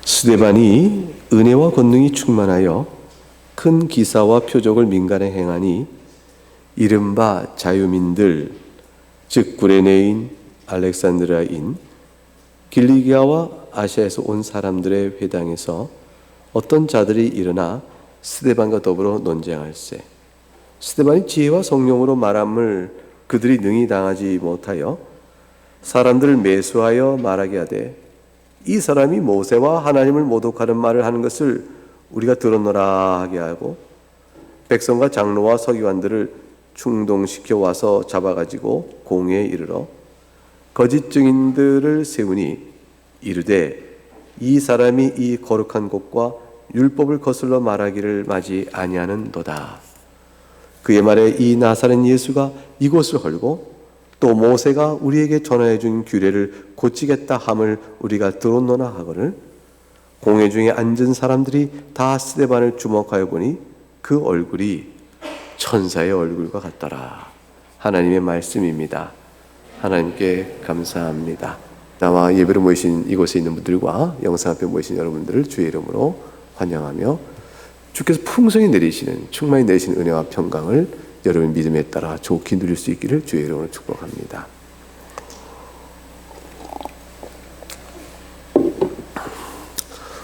스데반이 은혜와 권능이 충만하여 큰 기사와 표적을 민간에 행하니 이른바 자유민들, 즉 구레네인, 알렉산드라인, 길리기아와 아시아에서 온 사람들의 회당에서 어떤 자들이 일어나 스데반과 더불어 논쟁할세. 스데반이 지혜와 성령으로 말함을 그들이 능히 당하지 못하여 사람들을 매수하여 말하게 하되, 이 사람이 모세와 하나님을 모독하는 말을 하는 것을 우리가 들었노라 하게 하고, 백성과 장로와 서기관들을 충동시켜 와서 잡아가지고 공회에 이르러 거짓 증인들을 세우니 이르되, 이 사람이 이 거룩한 곳과 율법을 거슬러 말하기를 마지 아니하는도다. 그의 말에 이 나사렛 예수가 이곳을 헐고 또 모세가 우리에게 전하여 준 규례를 고치겠다 함을 우리가 들었노나 하거늘, 공회 중에 앉은 사람들이 다 스데반을 주목하여 보니 그 얼굴이 천사의 얼굴과 같더라. 하나님의 말씀입니다. 하나님께 감사합니다. 나와 예배로 모이신 이곳에 있는 분들과 영상 앞에 모이신 여러분들을 주의 이름으로 환영하며, 주께서 풍성히 내리시는, 충만히 내리시는 은혜와 평강을 여러분 믿음에 따라 좋게 누릴 수 있기를 주의 이름으로 축복합니다.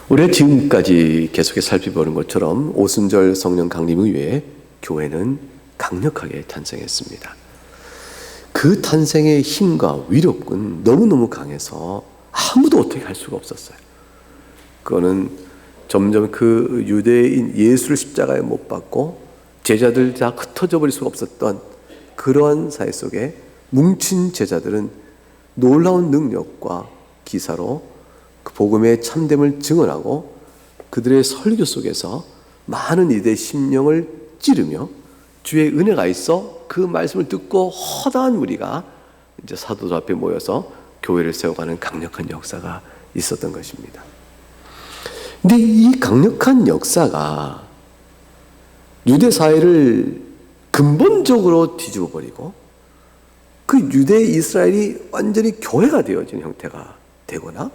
우리가 지금까지 계속해서 살펴보는 것처럼 오순절 성령 강림 이후에 교회는 강력하게 탄생했습니다. 그 탄생의 힘과 위력은 너무너무 강해서 아무도 어떻게 할 수가 없었어요. 그거는 점점 그 유대인 예수를 십자가에 못 박고 제자들 다 흩어져 버릴 수가 없었던 그러한 사회 속에 뭉친 제자들은 놀라운 능력과 기사로 그 복음의 참됨을 증언하고 그들의 설교 속에서 많은 이들의 심령을 찌르며 주의 은혜가 있어 그 말씀을 듣고 허다한 무리가 이제 사도들 앞에 모여서 교회를 세워가는 강력한 역사가 있었던 것입니다. 근데 이 강력한 역사가 유대 사회를 근본적으로 뒤집어 버리고 그 유대 이스라엘이 완전히 교회가 되어진 형태가 되거나,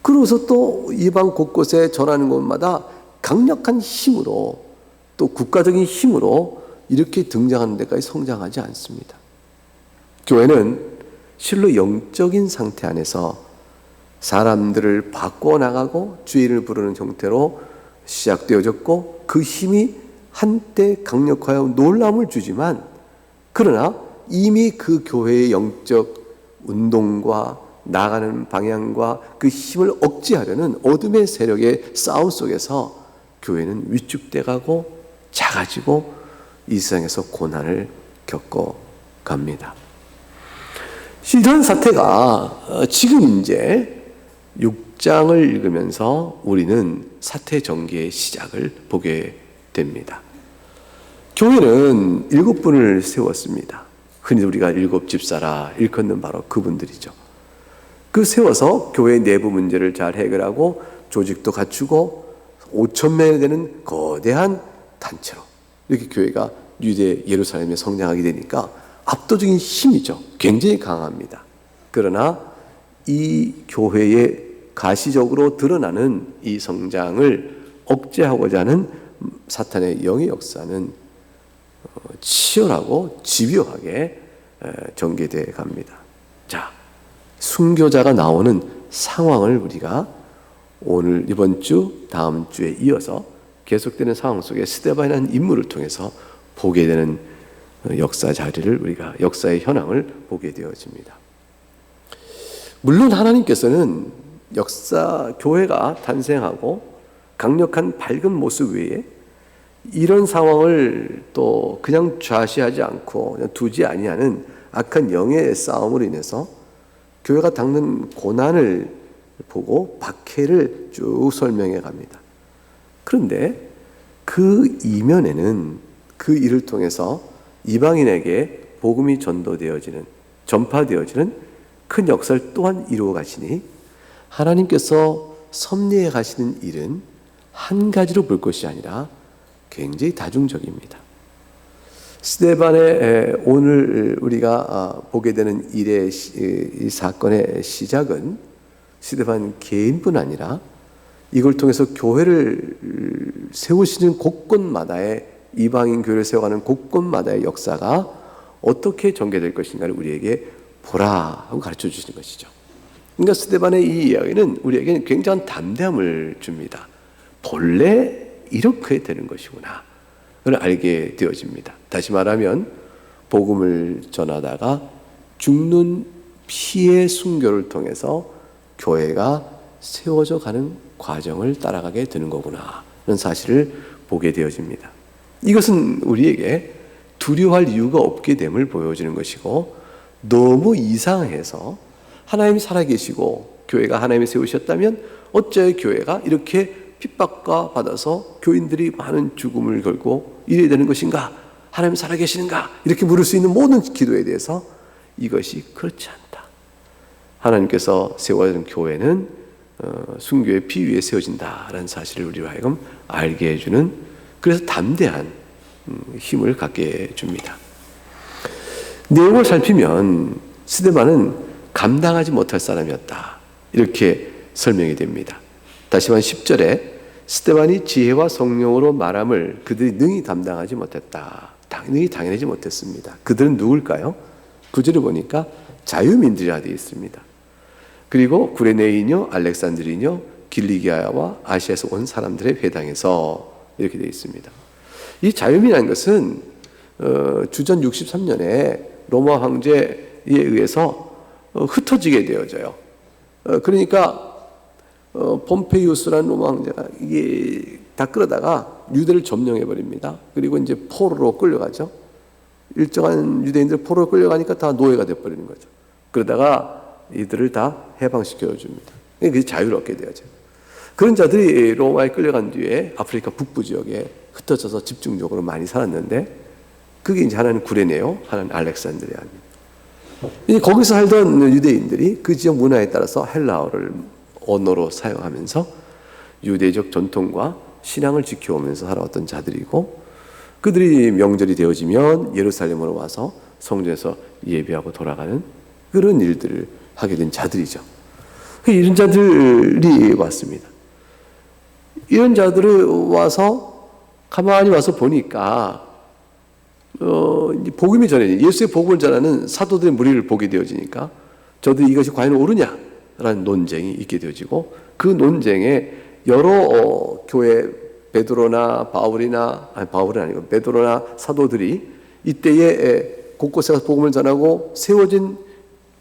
그러고서 또 이방 곳곳에 전하는 곳마다 강력한 힘으로, 또 국가적인 힘으로 이렇게 등장하는 데까지 성장하지 않습니다. 교회는 실로 영적인 상태 안에서 사람들을 바꿔나가고 주의 이름을 부르는 형태로 시작되어졌고, 그 힘이 한때 강력하여 놀라움을 주지만, 그러나 이미 그 교회의 영적 운동과 나가는 방향과 그 힘을 억제하려는 어둠의 세력의 싸움 속에서 교회는 위축돼가고 작아지고 이 세상에서 고난을 겪어갑니다. 이런 사태가 지금 이제 6장을 읽으면서 우리는 사태 전개의 시작을 보게 됩니다. 교회는 7분을 세웠습니다. 흔히 우리가 7집사라 일컫는 바로 그분들이죠. 그 세워서 교회 내부 문제를 잘 해결하고 조직도 갖추고 5,000명이 되는 거대한 단체로 이렇게 교회가 유대 예루살렘에 성장하게 되니까 압도적인 힘이죠. 굉장히 강합니다. 그러나 이 교회의 가시적으로 드러나는 이 성장을 억제하고자 하는 사탄의 영의 역사는 치열하고 집요하게 전개되어 갑니다. 자, 순교자가 나오는 상황을 우리가 오늘 이번 주 다음 주에 이어서 계속되는 상황 속에 스데반이라는 인물을 통해서 보게 되는 역사 자리를, 우리가 역사의 현황을 보게 되어집니다. 물론 하나님께서는 역사 교회가 탄생하고 강력한 밝은 모습 외에 이런 상황을 또 그냥 좌시하지 않고 그냥 두지 아니하는 악한 영의 싸움으로 인해서 교회가 겪는 고난을 보고 박해를 쭉 설명해 갑니다. 그런데 그 이면에는 그 일을 통해서 이방인에게 복음이 전파되어지는 큰 역사를 또한 이루어 가시니, 하나님께서 섭리해 가시는 일은 한 가지로 볼 것이 아니라 굉장히 다중적입니다. 스데반의 오늘 우리가 보게 되는 일의 이 사건의 시작은 스데반 개인뿐 아니라 이걸 통해서 교회를 세우시는 곳곳마다의 이방인 교회를 세워가는 곳곳마다의 역사가 어떻게 전개될 것인가를 우리에게 보라 하고 가르쳐 주시는 것이죠. 그러니까 스데반의 이 이야기는 우리에게는 굉장한 담대함을 줍니다. 본래 이렇게 되는 것이구나 그걸 알게 되어집니다. 다시 말하면 복음을 전하다가 죽는 피의 순교를 통해서 교회가 세워져 가는 과정을 따라가게 되는 거구나 하는 사실을 보게 되어집니다. 이것은 우리에게 두려워할 이유가 없게 됨을 보여주는 것이고, 너무 이상해서 하나님이 살아계시고 교회가 하나님이 세우셨다면 어째 교회가 이렇게 핍박과 받아서 교인들이 많은 죽음을 걸고 이래야 되는 것인가? 하나님 살아계시는가? 이렇게 물을 수 있는 모든 기도에 대해서 이것이 그렇지 않다. 하나님께서 세워진 교회는 순교의 피 위에 세워진다라는 사실을 우리로 하여금 알게 해주는, 그래서 담대한 힘을 갖게 줍니다. 내용을 살피면 스데반은 감당하지 못할 사람이었다 이렇게 설명이 됩니다. 다시 말해 10절에 스데반이 지혜와 성령으로 말함을 그들이 능히 담당하지 못했다. 능히 당해내지 못했습니다. 그들은 누굴까요? 9절을 보니까 자유민들이라 되어 있습니다. 그리고 구레네인요, 알렉산드리뇨, 길리기아와 아시아에서 온 사람들의 회당에서 이렇게 되어 있습니다. 이 자유민이라는 것은 주전 63년에 로마 황제에 의해서 흩어지게 되어져요. 그러니까 폼페이우스라는 로마 황제가 이게 다 끌어다가 유대를 점령해 버립니다. 그리고 이제 포로로 끌려가죠. 일정한 유대인들 포로로 끌려가니까 다 노예가 돼 버리는 거죠. 그러다가 이들을 다 해방시켜 줍니다. 그게 자유롭게 되어져요. 그런 자들이 로마에 끌려간 뒤에 아프리카 북부 지역에 흩어져서 집중적으로 많이 살았는데, 그게 이제 하나는 구레네요, 하나는 알렉산드리아입니다. 거기서 살던 유대인들이 그 지역 문화에 따라서 헬라어를 언어로 사용하면서 유대적 전통과 신앙을 지켜오면서 살아왔던 자들이고, 그들이 명절이 되어지면 예루살렘으로 와서 성전에서 예배하고 돌아가는 그런 일들을 하게 된 자들이죠. 이런 자들이 왔습니다. 이런 자들을 와서 가만히 와서 보니까 복음이 전해지, 예수의 복음을 전하는 사도들의 무리를 보게 되어지니까 저들이 이것이 과연 옳으냐라는 논쟁이 있게 되어지고, 그 논쟁에 여러 교회 베드로나 바울은 아니고 베드로나 사도들이 이때에 곳곳에 가서 복음을 전하고 세워진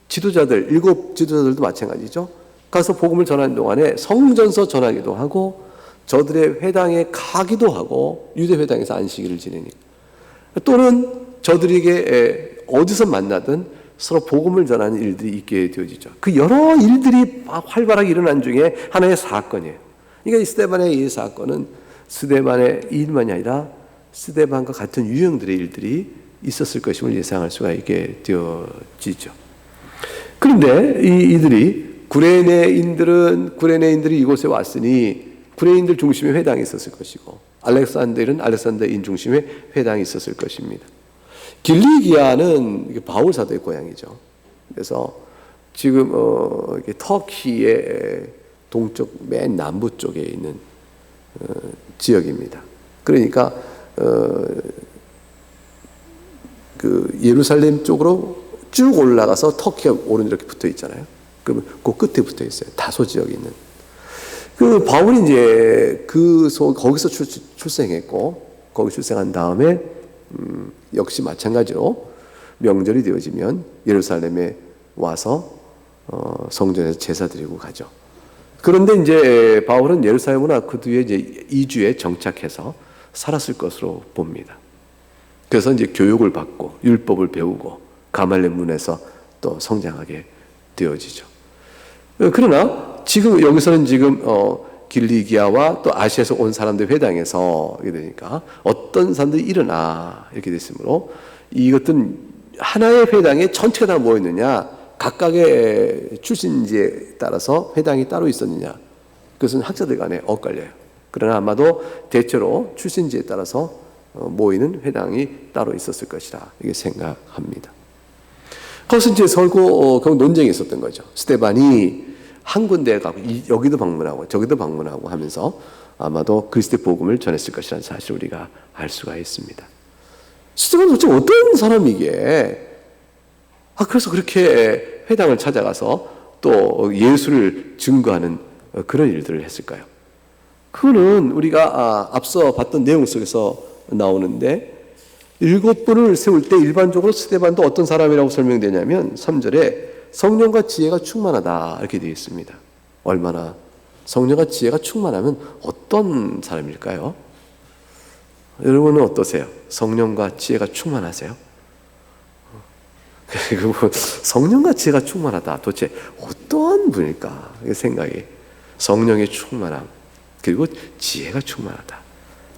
지도자들, 7 지도자들도 마찬가지죠. 가서 복음을 전하는 동안에 성전서 전하기도 하고 저들의 회당에 가기도 하고 유대 회당에서 안식일을 지내니까, 또는 저들에게 어디서 만나든 서로 복음을 전하는 일들이 있게 되어지죠. 그 여러 일들이 활발하게 일어난 중에 하나의 사건이에요. 그러니까 이 스데반의 이 사건은 스데반의 일만이 아니라 스데반과 같은 유형들의 일들이 있었을 것임을 예상할 수가 있게 되어지죠. 그런데 이들이 구레네인들이 이곳에 왔으니 구레네인들 중심의 회당이 있었을 것이고, 알렉산더인 중심의 회당이 있었을 것입니다. 길리기아는 바울 사도의 고향이죠. 그래서 지금 터키의 동쪽 맨 남부 쪽에 있는 지역입니다. 그러니까 그 예루살렘 쪽으로 쭉 올라가서 터키가 오른쪽 이렇게 붙어 있잖아요. 그러면 그 끝에 붙어 있어요. 다소 지역에 있는. 그 바울이 이제 거기서 출생했고, 거기 출생한 다음에 역시 마찬가지로 명절이 되어지면 예루살렘에 와서 성전에서 제사 드리고 가죠. 그런데 이제 바울은 예루살렘으로 그 뒤에 이제 2주에 정착해서 살았을 것으로 봅니다. 그래서 이제 교육을 받고 율법을 배우고 가말리엘 문에서 또 성장하게 되어지죠. 그러나 지금 여기서는 지금 길리기아와 또 아시아에서 온 사람들 회당에서 이렇게 되니까 어떤 사람들이 일어나 이렇게 됐으므로, 이것들은 하나의 회당에 전체가 다 모였느냐, 각각의 출신지에 따라서 회당이 따로 있었느냐, 그것은 학자들 간에 엇갈려요. 그러나 아마도 대체로 출신지에 따라서 모이는 회당이 따로 있었을 것이라 이게 생각합니다. 거기서 이제 결국 논쟁이 있었던 거죠. 스데반이 한 군데에 가고 여기도 방문하고 저기도 방문하고 하면서 아마도 그리스도의 복음을 전했을 것이라는 사실을 우리가 알 수가 있습니다. 스데반은 도대체 어떤 사람이기에 그래서 그렇게 회당을 찾아가서 또 예수를 증거하는 그런 일들을 했을까요? 그거는 우리가 앞서 봤던 내용 속에서 나오는데 7분을 세울 때 일반적으로 스데반도 어떤 사람이라고 설명되냐면 3절에 성령과 지혜가 충만하다 이렇게 되어 있습니다. 얼마나 성령과 지혜가 충만하면 어떤 사람일까요? 여러분은 어떠세요? 성령과 지혜가 충만하세요? 그리고 성령과 지혜가 충만하다 도대체 어떤 분일까? 생각이 성령의 충만함 그리고 지혜가 충만하다.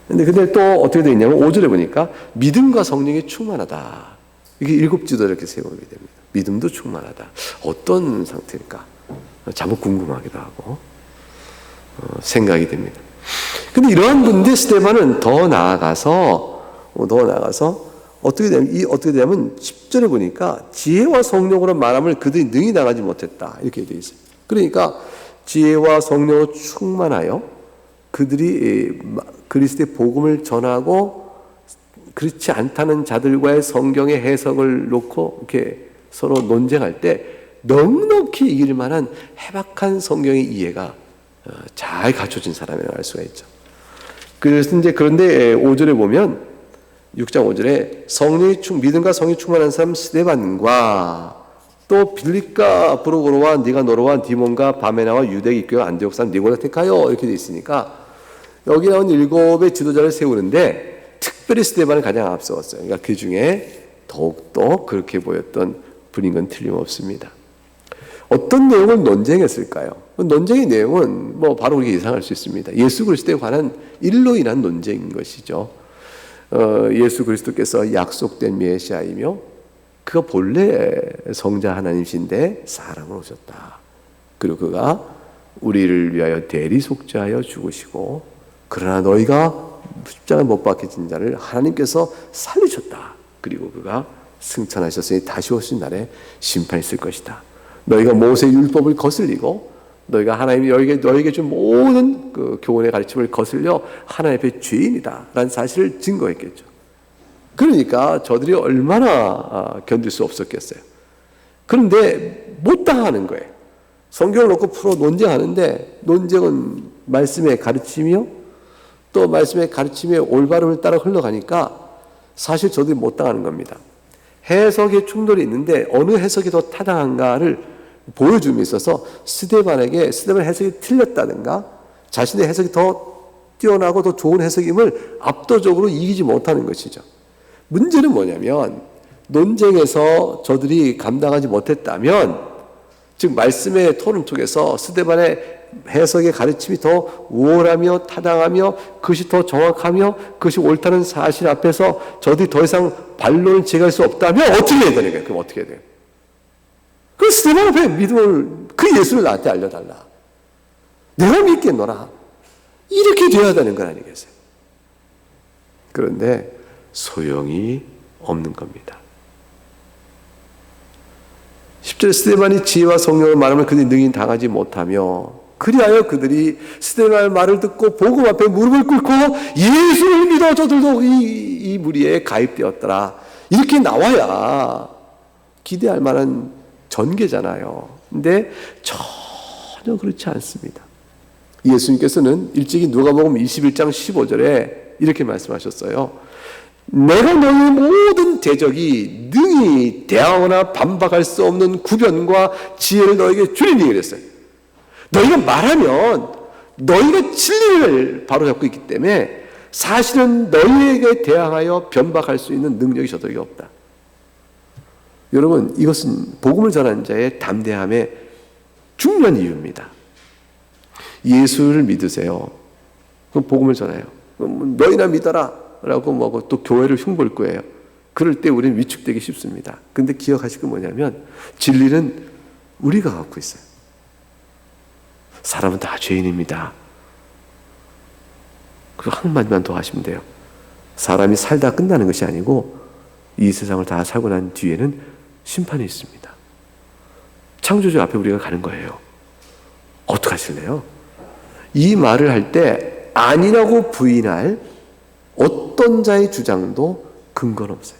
근데 또 어떻게 되어 있냐면 5절에 보니까 믿음과 성령이 충만하다. 이게 7지도 이렇게 세우게 됩니다. 믿음도 충만하다. 어떤 상태일까? 자꾸 궁금하기도 하고 생각이 됩니다. 근데 이러한 분인데 스데반은 더 나아가서 어떻게 되냐면 10절에 보니까 지혜와 성령으로 말함을 그들이 능히 나가지 못했다. 이렇게 되어 있어요. 그러니까 지혜와 성령으로 충만하여 그들이 그리스도의 복음을 전하고 그렇지 않다는 자들과의 성경의 해석을 놓고 이렇게 서로 논쟁할 때 넉넉히 이길 만한 해박한 성경의 이해가 잘 갖춰진 사람이라고 알 수가 있죠. 그래서 그런데 5절에 보면 6장 5절에 믿음과 성령이 충만한 사람 스데반과 또 빌립과 브로고로와 니가노로와 디몬과 바메나와 유대 입교와 안디옥 사람 니고라 택하여 이렇게 돼 있으니까 여기 나온 7의 지도자를 세우는데 특별히 스데반을 가장 앞서갔어요. 그러니까 그 중에 더욱더 그렇게 보였던 분인 건 틀림없습니다. 어떤 내용을 논쟁했을까요? 논쟁의 내용은 바로 우리가 예상할 수 있습니다. 예수 그리스도에 관한 일로 인한 논쟁인 것이죠. 예수 그리스도께서 약속된 메시아이며 그가 본래 성자 하나님이신데 사람으로 오셨다. 그리고 그가 우리를 위하여 대리속죄하여 죽으시고 그러나 너희가 십자가에 못 박히신 자를 하나님께서 살리셨다. 그리고 그가 승천하셨으니 다시 오신 날에 심판이 있을 것이다. 너희가 모세의 율법을 거슬리고 너희가 하나님이 너희에게 준 모든 그 교훈의 가르침을 거슬려 하나님 앞에 죄인이다 라는 사실을 증거했겠죠. 그러니까 저들이 얼마나 견딜 수 없었겠어요. 그런데 못 당하는 거예요. 성경을 놓고 풀어 논쟁하는데 논쟁은 말씀의 가르침이요 또 말씀의 가르침의 올바름을 따라 흘러가니까 사실 저들이 못 당하는 겁니다. 해석의 충돌이 있는데 어느 해석이 더 타당한가를 보여줌에 있어서 스데반 해석이 틀렸다든가 자신의 해석이 더 뛰어나고 더 좋은 해석임을 압도적으로 이기지 못하는 것이죠. 문제는 뭐냐면 논쟁에서 저들이 감당하지 못했다면 즉 말씀의 토론 속에서 스데반의 해석의 가르침이 더 우월하며 타당하며 그것이 더 정확하며 그것이 옳다는 사실 앞에서 저들이 더 이상 반론을 제기할 수 없다면 어떻게 해야 되는 거예요? 그럼 어떻게 해야 돼요? 그 스데반 앞에 믿음을 그 예수를 나한테 알려달라. 내가 믿겠노라. 이렇게 되어야 되는 건 아니겠어요? 그런데 소용이 없는 겁니다. 10절 스데반이 지혜와 성령을 말하면 그들이 능히 당하지 못하며 그리하여 그들이 스데반의 말을 듣고 복음 앞에 무릎을 꿇고 예수를 믿어 저들도 이 무리에 가입되었더라. 이렇게 나와야 기대할 만한 전개잖아요. 근데 전혀 그렇지 않습니다. 예수님께서는 일찍이 누가복음 21장 15절에 이렇게 말씀하셨어요. 내가 너희 모든 대적이 능히 대하거나 반박할 수 없는 구변과 지혜를 너에게 주리니 그랬어요. 너희가 말하면 너희가 진리를 바로잡고 있기 때문에 사실은 너희에게 대항하여 변박할 수 있는 능력이 저들에게 없다. 여러분 이것은 복음을 전하는 자의 담대함의 중요한 이유입니다. 예수를 믿으세요. 그럼 복음을 전해요. 너희나 믿어라 라고 또 교회를 흉볼 거예요. 그럴 때 우리는 위축되기 쉽습니다. 근데 기억하실 건 뭐냐면 진리는 우리가 갖고 있어요. 사람은 다 죄인입니다. 그리고 한마디만 더 하시면 돼요. 사람이 살다 끝나는 것이 아니고 이 세상을 다 살고 난 뒤에는 심판이 있습니다. 창조주 앞에 우리가 가는 거예요. 어떡하실래요? 이 말을 할 때 아니라고 부인할 어떤 자의 주장도 근거는 없어요.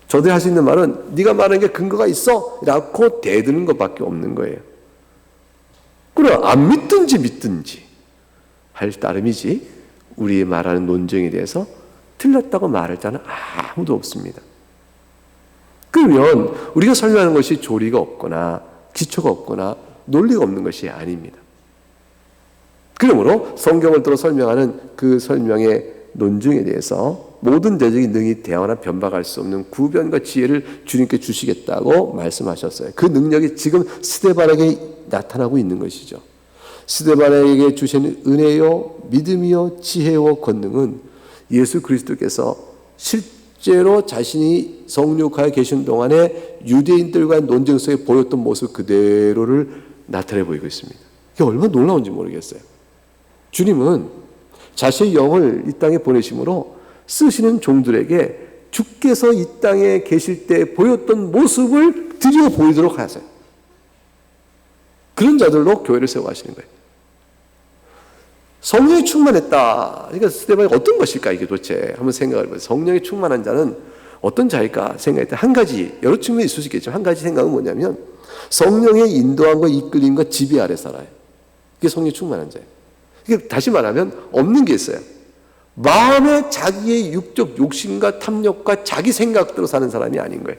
저들이 할 수 있는 말은 네가 말하는 게 근거가 있어? 라고 대드는 것밖에 없는 거예요. 그럼 안 믿든지 믿든지 할 따름이지 우리의 말하는 논쟁에 대해서 틀렸다고 말할 자는 아무도 없습니다. 그러면 우리가 설명하는 것이 조리가 없거나 기초가 없거나 논리가 없는 것이 아닙니다. 그러므로 성경을 들어 설명하는 그 설명의 논증에 대해서 모든 대적인 능히 대화나 변박할 수 없는 구변과 지혜를 주님께 주시겠다고 말씀하셨어요. 그 능력이 지금 스데반에게 나타나고 있는 것이죠. 스데반에게 주신 은혜요, 믿음이요, 지혜요, 권능은 예수 그리스도께서 실제로 자신이 성육하에 계신 동안에 유대인들과의 논쟁 속에 보였던 모습 그대로를 나타내 보이고 있습니다. 이게 얼마나 놀라운지 모르겠어요. 주님은 자신의 영을 이 땅에 보내심으로 쓰시는 종들에게 주께서 이 땅에 계실 때 보였던 모습을 드디어 보이도록 하세요. 그런 자들로 교회를 세워가시는 거예요. 성령이 충만했다. 그러니까 스데반이 어떤 것일까 이게 도대체 한번 생각을 해보세요. 성령이 충만한 자는 어떤 자일까 생각할 때 한 가지, 여러 측면이 있을 수 있겠지만 한 가지 생각은 뭐냐면 성령의 인도함과 이끌림과 지배 아래 살아요. 그게 성령이 충만한 자예요. 이게 다시 말하면 없는 게 있어요. 마음에 자기의 육적 욕심과 탐욕과 자기 생각대로 사는 사람이 아닌 거예요.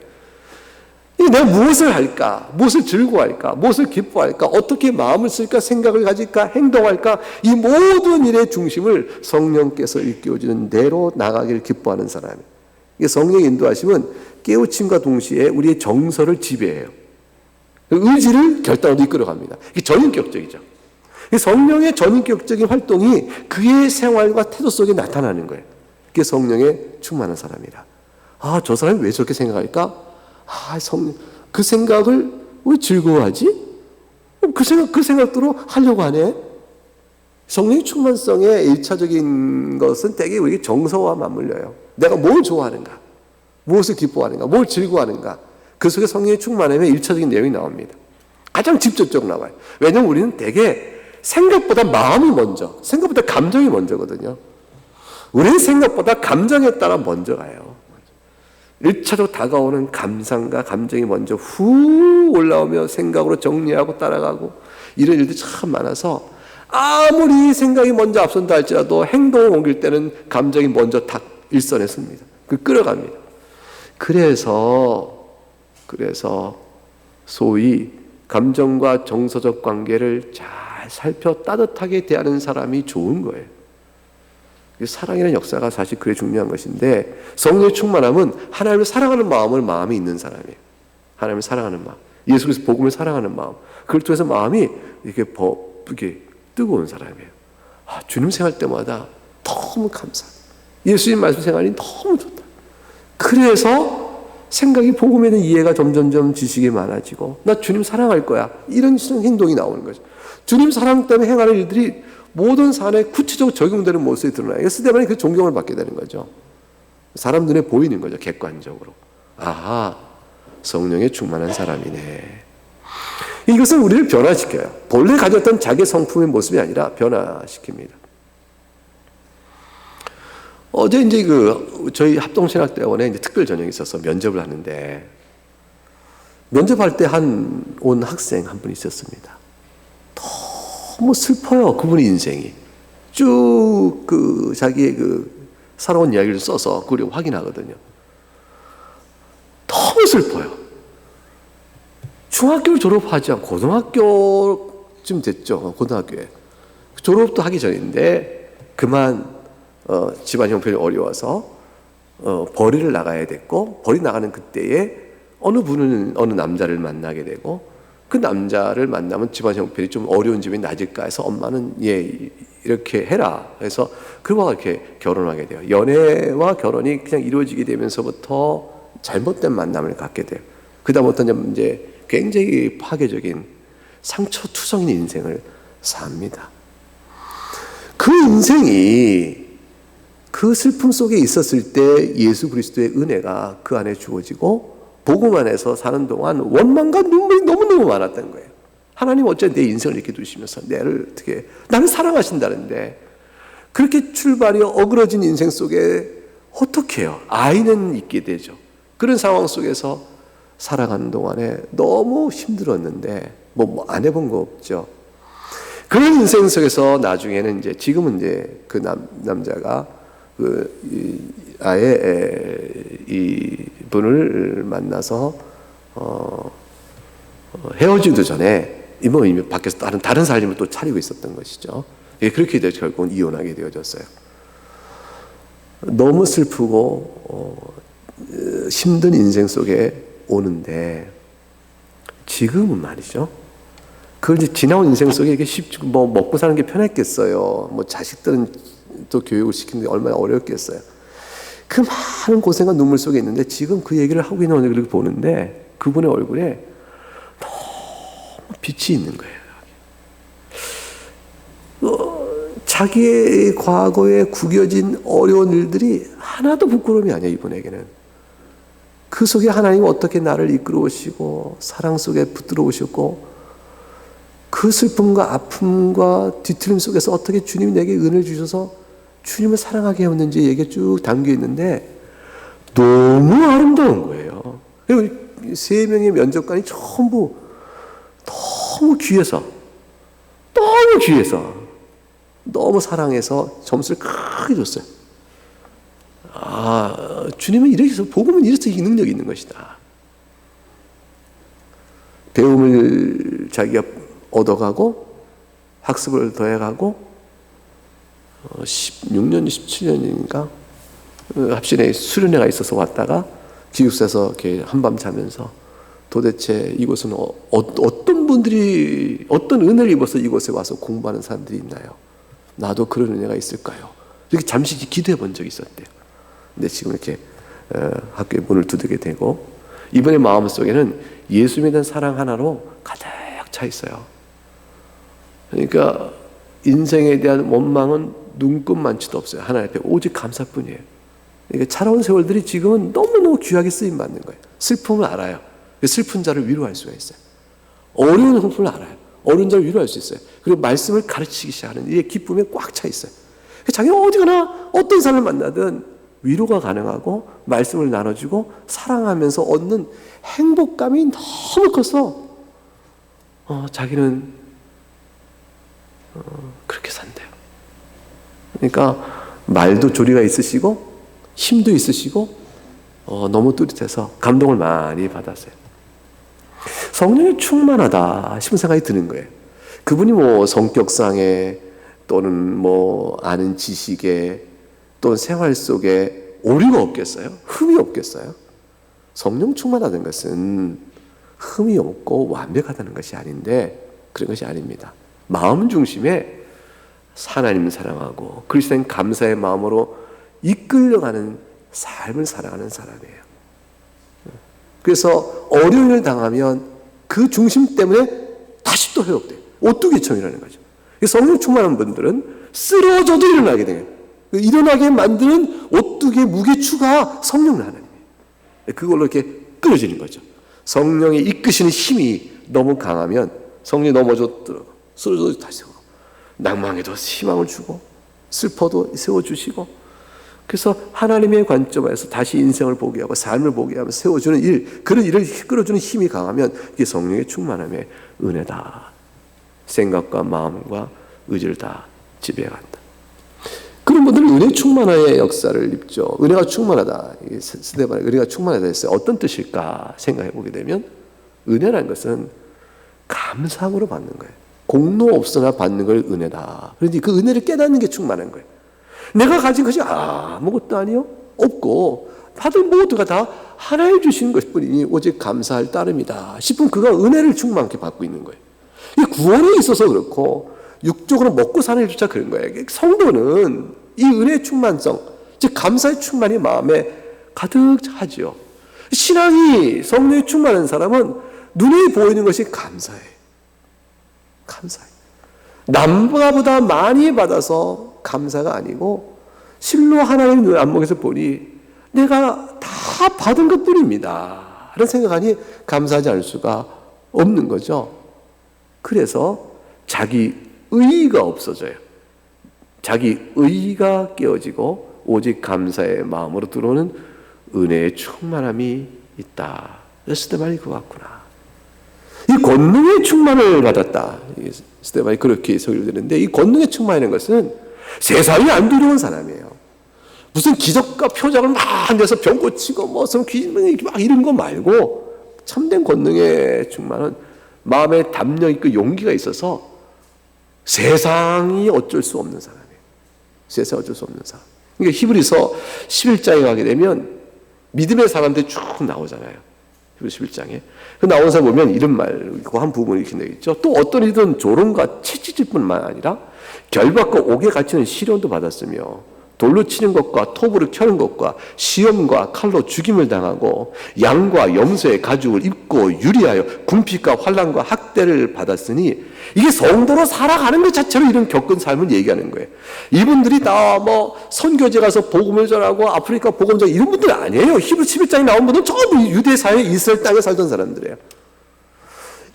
내가 무엇을 할까? 무엇을 즐거워할까? 무엇을 기뻐할까? 어떻게 마음을 쓸까? 생각을 가질까? 행동할까? 이 모든 일의 중심을 성령께서 일깨워주는 대로 나가기를 기뻐하는 사람이에요. 성령의 인도하심은 깨우침과 동시에 우리의 정서를 지배해요. 의지를 결단으로 이끌어갑니다. 이게 전인격적이죠. 성령의 전인격적인 활동이 그의 생활과 태도 속에 나타나는 거예요. 그게 성령의 충만한 사람이다. 아, 저 사람이 왜 저렇게 생각할까? 아, 그 생각을 왜 즐거워하지? 그 생각대로 하려고 하네. 성령의 충만성의 1차적인 것은 대개 우리 정서와 맞물려요. 내가 뭘 좋아하는가? 무엇을 기뻐하는가? 뭘 즐거워하는가? 그 속에 성령의 충만함의 1차적인 내용이 나옵니다. 가장 직접적으로 나와요. 왜냐하면 우리는 대개 생각보다 마음이 먼저, 생각보다 감정이 먼저거든요. 우리는 생각보다 감정에 따라 먼저 가요. 1차적으로 다가오는 감상과 감정이 먼저 후 올라오며 생각으로 정리하고 따라가고 이런 일들이 참 많아서 아무리 생각이 먼저 앞선다 할지라도 행동을 옮길 때는 감정이 먼저 딱 일선에 섭니다. 끌어갑니다. 그래서 소위 감정과 정서적 관계를 잘 살펴 따뜻하게 대하는 사람이 좋은 거예요. 사랑이라는 역사가 사실 그게 중요한 것인데 성령의 충만함은 하나님을 사랑하는 마음이 있는 사람이에요. 하나님을 사랑하는 마음, 예수 그리스도 복음을 사랑하는 마음, 그걸 통해서 마음이 이렇게 뜨거운 사람이에요. 아, 주님 생활 때마다 너무 감사해요. 예수님 말씀 생활이 너무 좋다. 그래서 생각이 복음에 대한 이해가 점점점 지식이 많아지고 나 주님 사랑할 거야. 이런 행동이 나오는 거죠. 주님 사랑 때문에 행하는 일들이 모든 사안에 구체적으로 적용되는 모습이 드러나요. 스데반이 그 존경을 받게 되는 거죠. 사람 눈에 보이는 거죠. 객관적으로. 아, 성령에 충만한 사람이네. 이것은 우리를 변화시켜요. 본래 가졌던 자기 성품의 모습이 아니라 변화시킵니다. 어제 이제 저희 합동신학대원에 이제 특별 전형이 있어서 면접을 하는데 면접할 때 온 학생 한 분이 있었습니다. 너무 슬퍼요. 그분의 인생이. 쭉 자기의 살아온 이야기를 써서 그걸 확인하거든요. 너무 슬퍼요. 중학교를 졸업하지 않고 고등학교쯤 됐죠. 고등학교에. 졸업도 하기 전인데 그만 집안 형편이 어려워서 벌이를 나가야 됐고 벌이 나가는 그때에 어느 분은 어느 남자를 만나게 되고 그 남자를 만나면 집안 형편이 좀 어려운 집이 낮을까 해서 엄마는 이렇게 해라 해서 그와 이렇게 결혼하게 돼요. 연애와 결혼이 그냥 이루어지게 되면서부터 잘못된 만남을 갖게 돼요. 그다음부터 이제 굉장히 파괴적인 상처투성인 인생을 삽니다. 그 인생이 그 슬픔 속에 있었을 때 예수 그리스도의 은혜가 그 안에 주어지고 복음 안에서 사는 동안 원망과 눈물이 너무너무 많았던 거예요. 하나님 어째 내 인생을 이렇게 두시면서 나를 사랑하신다는데 그렇게 출발이 어그러진 인생 속에 어떻게 해요? 아이는 있게 되죠. 그런 상황 속에서 살아가는 동안에 너무 힘들었는데 뭐 안 해본 거 없죠. 그런 인생 속에서 나중에는 지금은 그 남자가 이 분을 만나서 헤어지기도 전에 이미 밖에서 다른 삶을 또 차리고 있었던 것이죠. 그렇게 돼서 결국은 이혼하게 되어졌어요. 너무 슬프고 힘든 인생 속에 오는데 지금은 말이죠. 그걸 지나온 인생 속에 이게 뭐 먹고 사는 게 편했겠어요. 뭐 자식들은 또 교육을 시키는 게 얼마나 어렵겠어요. 그 많은 고생과 눈물 속에 있는데 지금 그 얘기를 하고 있는 얼굴을 보는데 그분의 얼굴에 너무 빛이 있는 거예요. 자기의 과거에 구겨진 어려운 일들이 하나도 부끄러움이 아니야. 이분에게는 그 속에 하나님은 어떻게 나를 이끌어 오시고 사랑 속에 붙들어 오셨고 그 슬픔과 아픔과 뒤틀림 속에서 어떻게 주님이 내게 은혜를 주셔서 주님을 사랑하게 해왔는지 얘기가 쭉 담겨 있는데 너무 아름다운 거예요. 그리고 3명의 면접관이 전부 너무 귀해서 너무 사랑해서 점수를 크게 줬어요. 주님은 이렇게 해서 복음은 이래서 이 능력이 있는 것이다. 배움을 자기가 얻어가고 학습을 더해가고 16년, 17년인가 합신에 수련회가 있어서 왔다가 기숙사에서 이렇게 한밤 자면서 도대체 이곳은 어떤 분들이 어떤 은혜를 입어서 이곳에 와서 공부하는 사람들이 있나요? 나도 그런 은혜가 있을까요? 이렇게 잠시 기도해 본 적이 있었대요. 근데 지금 이렇게 학교에 문을 두드게 되고 이분의 마음속에는 예수님에 대한 사랑 하나로 가득 차 있어요. 그러니까 인생에 대한 원망은 눈꼽만치도 없어요. 하나님 앞에 오직 감사뿐이에요. 그러니까 차가운 세월들이 지금은 너무너무 귀하게 쓰임받는 거예요. 슬픔을 알아요. 슬픈 자를 위로할 수가 있어요. 어려운 슬픔을 알아요. 어려운 자를 위로할 수 있어요. 그리고 말씀을 가르치기 시작하는 이 기쁨에 꽉 차 있어요. 자기는 어디 가나 어떤 사람을 만나든 위로가 가능하고 말씀을 나눠주고 사랑하면서 얻는 행복감이 너무 커서 자기는 그렇게 산대요. 그러니까 말도 조리가 있으시고 힘도 있으시고 너무 뚜렷해서 감동을 많이 받았어요. 성령이 충만하다 싶은 생각이 드는 거예요. 그분이 뭐 성격상에 또는 뭐 아는 지식에 또는 생활 속에 오류가 없겠어요? 흠이 없겠어요? 성령 충만하다는 것은 흠이 없고 완벽하다는 것이 아닌데 그런 것이 아닙니다. 마음 중심에 하나님을 사랑하고 그리스도인 감사의 마음으로 이끌려가는 삶을 살아가는 사람이에요. 그래서 어려운 일을 당하면 그 중심 때문에 다시 또 회복돼요. 오뚜기청이라는 거죠. 성령 충만한 분들은 쓰러져도 일어나게 돼요. 일어나게 만드는 오뚜기의 무게추가 성령 하나님이에요. 그걸로 이렇게 끌어지는 거죠. 성령이 이끄시는 힘이 너무 강하면 성령이 넘어져도 쓰러져도 다시 세우고 낭망해도 희망을 주고 슬퍼도 세워주시고 그래서 하나님의 관점에서 다시 인생을 보게 하고 삶을 보게 하며 세워주는 일, 그런 일을 끌어주는 힘이 강하면 이게 성령의 충만함의 은혜다. 생각과 마음과 의지를 다 지배해간다. 그런 분들은 은혜 충만화의 역사를 입죠. 은혜가 충만하다. 스데반에 은혜가 충만하다 했어요. 어떤 뜻일까 생각해 보게 되면 은혜라는 것은 감사함으로 받는 거예요. 공로 없으나 받는 걸 은혜다. 그런데 그 은혜를 깨닫는 게 충만한 거예요. 내가 가진 것이 아무것도 아니요 없고 받은 모두가 다 하나님 주시는 것뿐이니 오직 감사할 따름이다 싶으면 그가 은혜를 충만하게 받고 있는 거예요. 이 구원에 있어서 그렇고 육적으로 먹고 사는 일조차 그런 거예요. 성도는 이 은혜의 충만성, 즉 감사의 충만이 마음에 가득 차지요. 신앙이 성령이 충만한 사람은 눈에 보이는 것이 감사해요. 감사해요. 남보다 많이 받아서 감사가 아니고 실로 하나님 눈 안목에서 보니 내가 다 받은 것뿐입니다. 라는 생각하니 감사하지 않을 수가 없는 거죠. 그래서 자기 의의가 없어져요. 자기 의의가 깨어지고 오직 감사의 마음으로 들어오는 은혜의 충만함이 있다. 스데반이 그거 같구나. 이 권능의 충만을 받았다. 스데반이 그렇게 소리를 드는데, 이 권능의 충만이라는 것은 세상이 안 두려운 사람이에요. 무슨 기적과 표적을 막 내서 병 고치고 무슨 귀신 막 이런 거 말고, 참된 권능의 충만은 마음에 담력 있고 용기가 있어서 세상이 어쩔 수 없는 사람이에요. 세상이 어쩔 수 없는 사람. 그러니까 히브리서 11장에 가게 되면 믿음의 사람들이 쭉 나오잖아요. 히브리 11장에. 그 나온 사람 보면 이런 말, 한 부분이 이렇게 되겠죠. 또 어떤 이든 조롱과 채찍질 뿐만 아니라 결박과 옥에 갇히는 시련도 받았으며, 돌로 치는 것과 톱으로 켜는 것과 시험과 칼로 죽임을 당하고 양과 염소의 가죽을 입고 유리하여 궁핍과 환난과 학대를 받았으니, 이게 성도로 살아가는 것 자체로 이런 겪은 삶을 얘기하는 거예요. 이분들이 다 뭐 선교제 가서 복음을 전하고 아프리카 복음 전 이런 분들 아니에요. 히브리 11장에 나온 분들은 전부 유대 사회 이스라엘 땅에 살던 사람들이에요.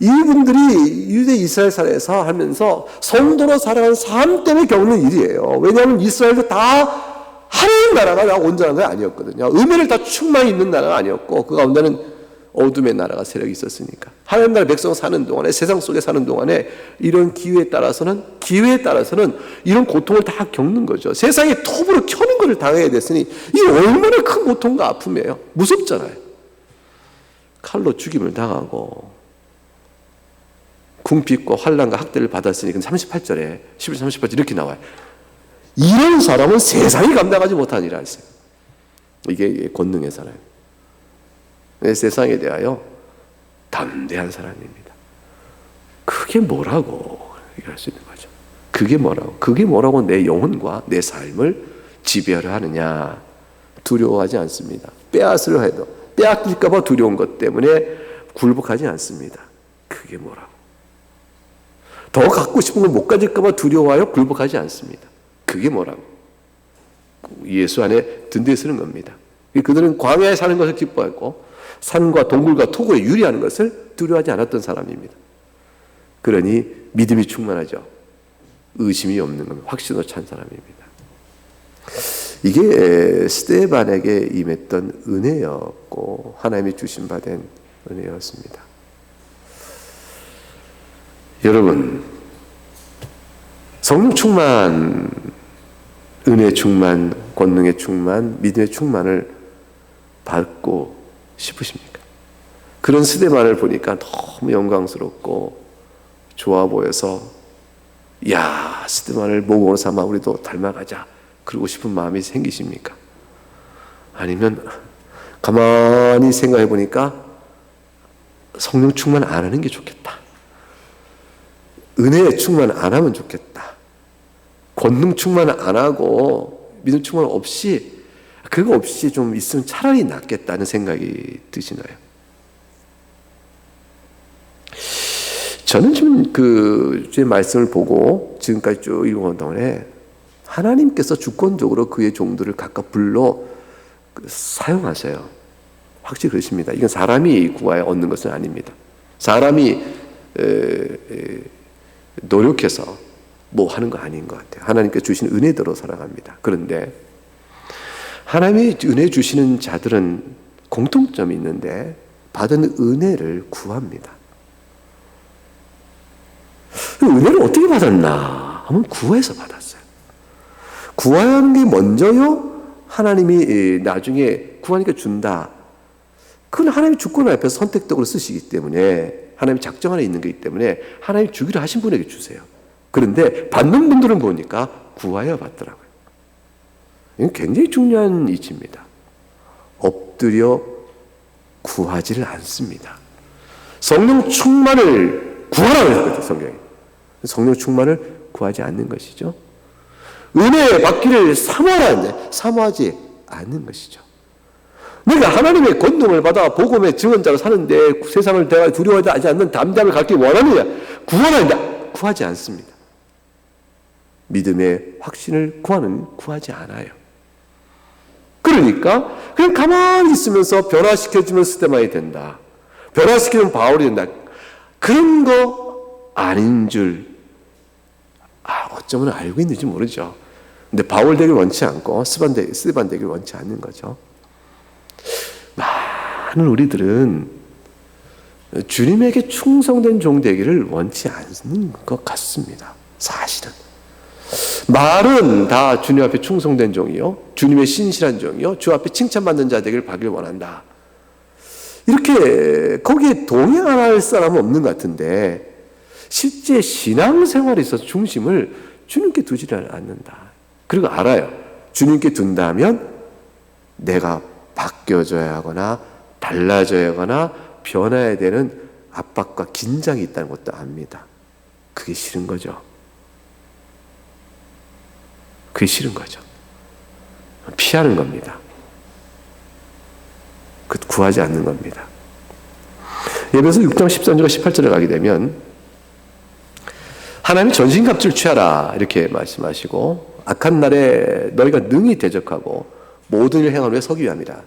이분들이 유대 이스라엘 사회에서 하면서 성도로 살아가는 삶 때문에 겪는 일이에요. 왜냐하면 이스라엘도 다 하나님 나라가 다 온전한 게 아니었거든요. 은혜를 다 충만히 있는 나라가 아니었고, 그 가운데는 어둠의 나라가 세력이 있었으니까. 하나님 나라 백성 사는 동안에, 세상 속에 사는 동안에 이런 기회에 따라서는 이런 고통을 다 겪는 거죠. 세상에 톱으로 켜는 것을 당해야 됐으니 이 얼마나 큰 고통과 아픔이에요. 무섭잖아요. 칼로 죽임을 당하고 궁핍과 환난과 학대를 받았으니, 38절에 11, 38절 이렇게 나와요. 이런 사람은 세상이 감당하지 못하니라 했어요. 이게 권능의 사람. 세상에 대하여 담대한 사람입니다. 그게 뭐라고 얘기할 수 있는 거죠. 그게 뭐라고 내 영혼과 내 삶을 지배하려 하느냐. 두려워하지 않습니다. 빼앗으려 해도 빼앗길까 봐 두려운 것 때문에 굴복하지 않습니다. 그게 뭐라고. 더 갖고 싶은 걸 못 가질까 봐 두려워하여 굴복하지 않습니다. 그게 뭐라고. 예수 안에 든든히 서는 겁니다. 그들은 광야에 사는 것을 기뻐했고 산과 동굴과 토구에 유리하는 것을 두려워하지 않았던 사람입니다. 그러니 믿음이 충만하죠. 의심이 없는 겁니다. 확신으로 찬 사람입니다. 이게 스데반에게 임했던 은혜였고 하나님이 주신 바 된 은혜였습니다. 여러분, 성령 충만, 은혜 충만, 권능의 충만, 믿음의 충만을 받고 싶으십니까? 그런 스데반을 보니까 너무 영광스럽고 좋아 보여서, 야, 스데반을 모범으로 삼아 우리도 닮아가자 그러고 싶은 마음이 생기십니까? 아니면 가만히 생각해 보니까 성령 충만 안 하는 게 좋겠다. 은혜 충만 안 하면 좋겠다. 권능 충만 안 하고 믿음 충만 없이, 그거 없이 좀 있으면 차라리 낫겠다는 생각이 드시나요? 저는 지금 주의 말씀을 보고 지금까지 쭉 읽어온 동안에 하나님께서 주권적으로 그의 종들을 각각 불러 사용하세요. 확실히 그러십니다. 이건 사람이 구하여 얻는 것은 아닙니다. 사람이 노력해서 뭐 하는 거 아닌 것 같아요. 하나님께 주신 은혜대로 살아갑니다. 그런데 하나님이 은혜 주시는 자들은 공통점이 있는데 받은 은혜를 구합니다. 은혜를 어떻게 받았나 하면 구해서 받았어요. 구해야 하는 게 먼저요. 하나님이 나중에 구하니까 준다. 그건 하나님의 주권 앞에서 선택적으로 쓰시기 때문에, 하나님의 작정 안에 있는 거기 때문에 하나님이 주기로 하신 분에게 주세요. 그런데 받는 분들은 보니까 구하여 받더라고요. 이건 굉장히 중요한 이치입니다. 엎드려 구하지를 않습니다. 성령 충만을 구하라고 했거든요, 성경이. 성령 충만을 구하지 않는 것이죠. 은혜 받기를 사모하지 않는 것이죠. 내가 하나님의 권능을 받아 복음의 증언자로 사는데 세상을 내가 두려워하지 않는 담대함을 갖기 원하느냐? 구하지 않습니다. 믿음의 확신을 구하지 않아요. 그러니까 그냥 가만히 있으면서 변화시켜주면 스데반이 된다. 변화시키면 바울이 된다. 그런 거 아닌 줄 어쩌면 알고 있는지 모르죠. 근데 바울 되길 원치 않고 스데반 되길 원치 않는 거죠. 많은 우리들은 주님에게 충성된 종 되기를 원치 않는 것 같습니다. 사실은 말은 다 주님 앞에 충성된 종이요, 주님의 신실한 종이요, 주 앞에 칭찬받는 자 되기를 바길 원한다. 이렇게 거기에 동의할 사람은 없는 것 같은데 실제 신앙생활에 있어서 중심을 주님께 두지를 않는다. 그리고 알아요. 주님께 둔다면 내가 바뀌어져야 하거나 달라져야 하거나 변해야 되는 압박과 긴장이 있다는 것도 압니다. 그게 싫은 거죠. 그게 싫은 거죠. 피하는 겁니다. 구하지 않는 겁니다. 예배서 6장 13절과 18절에 가게 되면 하나님이 전신갑주를 취하라 이렇게 말씀하시고 악한 날에 너희가 능히 대적하고 모든 일을 행하는 후에 서기 위함이라.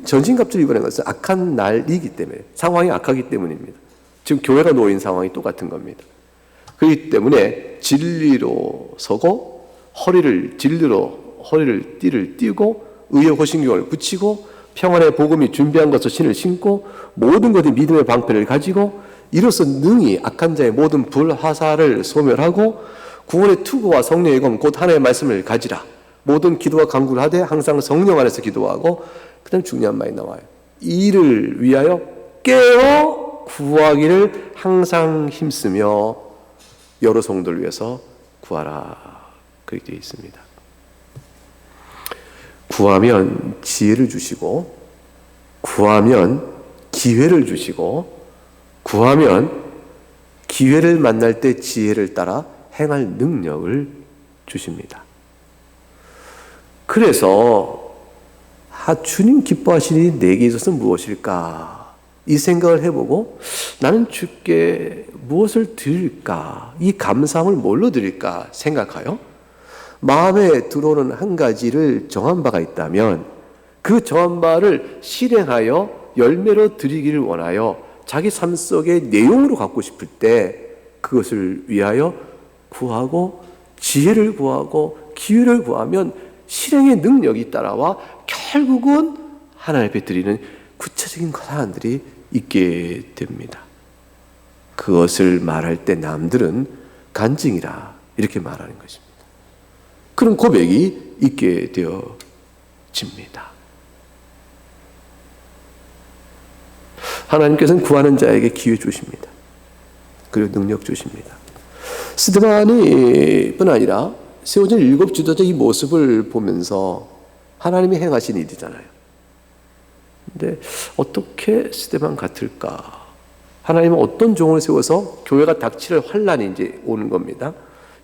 전신갑주를 입으라는 것은 악한 날이기 때문에, 상황이 악하기 때문입니다. 지금 교회가 놓인 상황이 똑같은 겁니다. 그렇기 때문에 진리로 서고 진리로 허리를 띠고 의의 호신경을 붙이고 평안의 복음이 준비한 것을 신을 신고 모든 것이 믿음의 방패를 가지고 이로써 능히 악한 자의 모든 불화살을 소멸하고 구원의 투구와 성령의 검 곧 하나님의 말씀을 가지라. 모든 기도와 간구를 하되 항상 성령 안에서 기도하고 그 다음 중요한 말이 나와요. 이를 위하여 깨어 구하기를 항상 힘쓰며 여러 성도를 위해서 구하라. 그렇게 되어 있습니다. 구하면 지혜를 주시고 구하면 기회를 주시고 구하면 기회를 만날 때 지혜를 따라 행할 능력을 주십니다. 그래서 주님 기뻐하시는 일이 내게 있어서는 무엇일까? 이 생각을 해보고 나는 주께 무엇을 드릴까? 이 감사함을 뭘로 드릴까? 생각하여 마음에 들어오는 한 가지를 정한 바가 있다면 그 정한 바를 실행하여 열매로 드리기를 원하여 자기 삶 속의 내용으로 갖고 싶을 때 그것을 위하여 구하고 지혜를 구하고 기회를 구하면 실행의 능력이 따라와 결국은 하나님 앞에 드리는 구체적인 사안들이 있게 됩니다. 그것을 말할 때 남들은 간증이라 이렇게 말하는 것입니다. 그런 고백이 있게 되어집니다. 하나님께서는 구하는 자에게 기회 주십니다. 그리고 능력 주십니다. 스데반이 뿐 아니라 세워진 7 지도자의 이 모습을 보면서 하나님이 행하신 일이잖아요. 근데 어떻게 스데반 같을까? 하나님은 어떤 종을 세워서 교회가 닥칠 환란이 이제 오는 겁니다.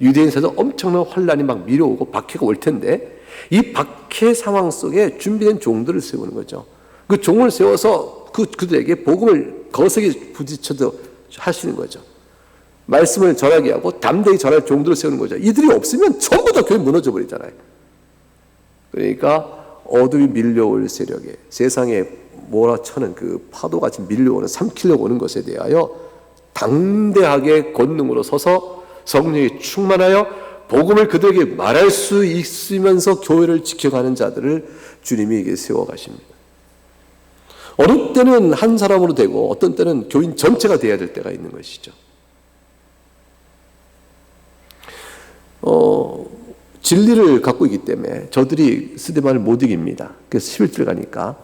유대인에서도 엄청난 환란이 막 밀어오고 박해가 올 텐데 이 박해 상황 속에 준비된 종들을 세우는 거죠. 그 종을 세워서 그들에게 복음을 거세게 부딪혀도 하시는 거죠. 말씀을 전하게 하고 담대히 전할 종들을 세우는 거죠. 이들이 없으면 전부 다 교회 무너져 버리잖아요. 그러니까 어둠이 밀려올 세력에 세상에 몰아쳐는 그 파도같이 밀려오는 삼키려고 오는 것에 대하여 당대하게 권능으로 서서 성령이 충만하여 복음을 그들에게 말할 수 있으면서 교회를 지켜가는 자들을 주님이 이게 세워가십니다. 어느 때는 한 사람으로 되고 어떤 때는 교인 전체가 되어야 될 때가 있는 것이죠. 진리를 갖고 있기 때문에 저들이 스데반을 못 이깁니다. 그래서 11절 가니까